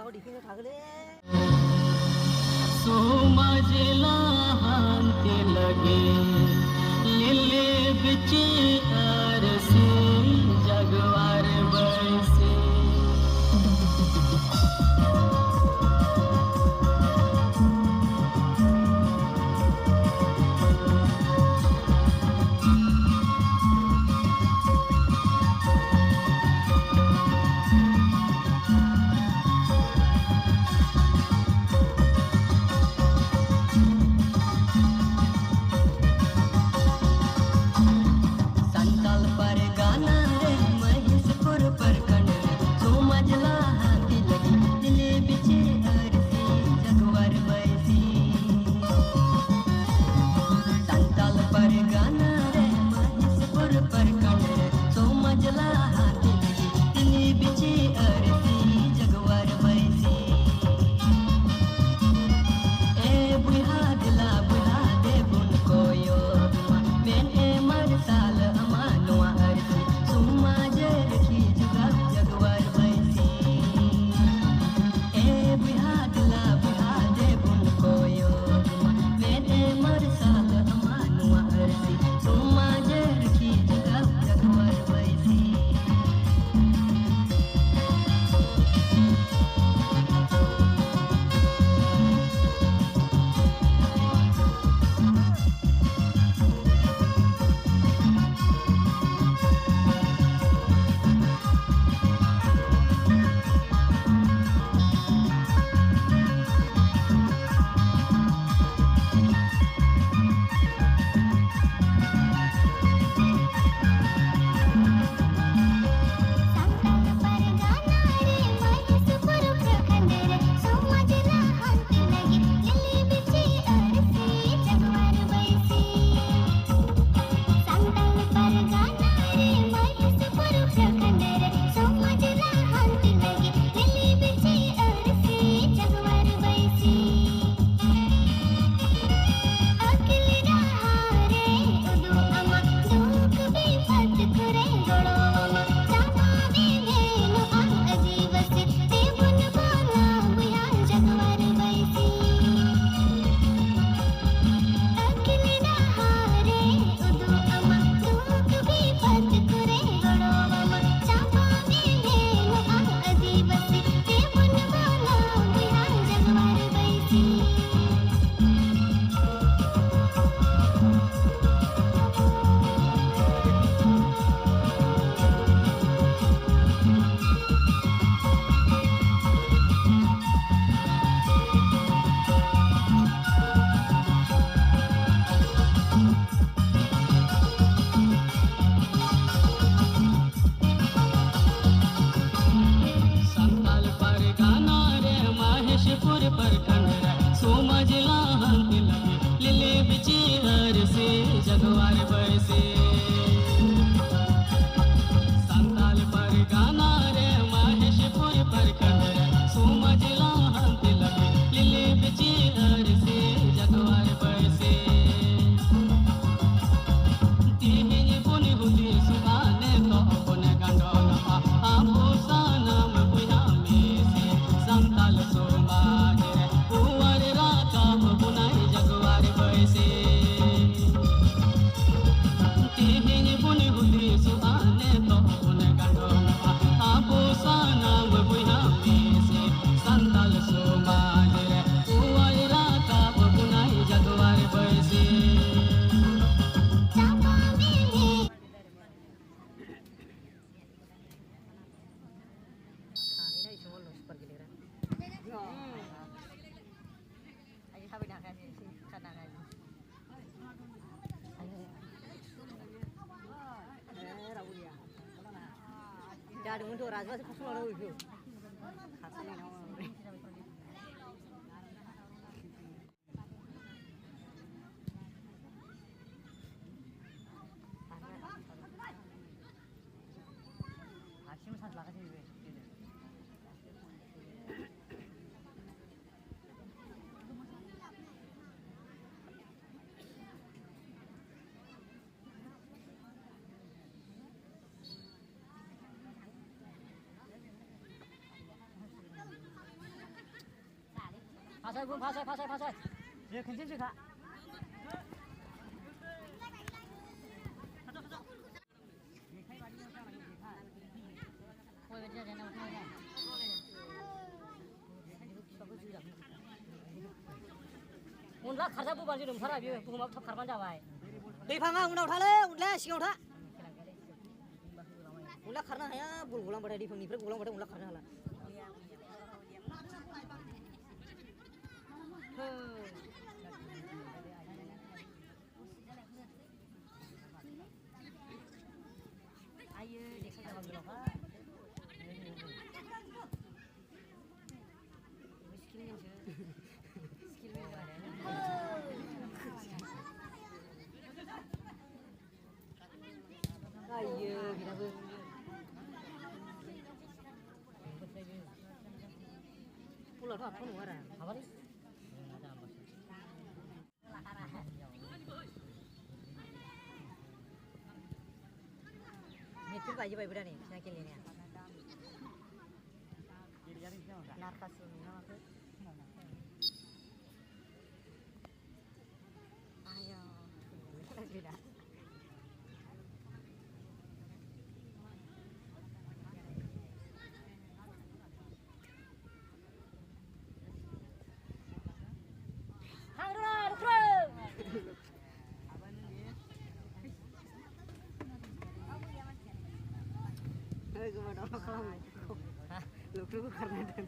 나고 리핑을 다 그래. सोमजला हांते लगे लिले बिचे अरसे जगवार बरसे 자리문도 라즈바스 코스마로 이거 가슴이 나오네. 아침에 산 나가지 왜? Pasai pun pasai. Dia kencing sih kak. Unla kerja bu banjir umsara biu bukan mau kerban jawai. Di panggang unla uthale unla siang utha. Unla karena ya gulang pada di panggi gulang pada unla karena lah. Ayo desa jalan dulu kak. Skillnya sih. Skillnya ada. Ayo kita bu. Pulau tu apa nuara? Apa ni? Ada apa sih? Ni tu baju baju berani, saya kini ni. Narkas ni, nama tu. Ayo, sudah. Hei, kemana orang kamu? Hah? Lu karena dan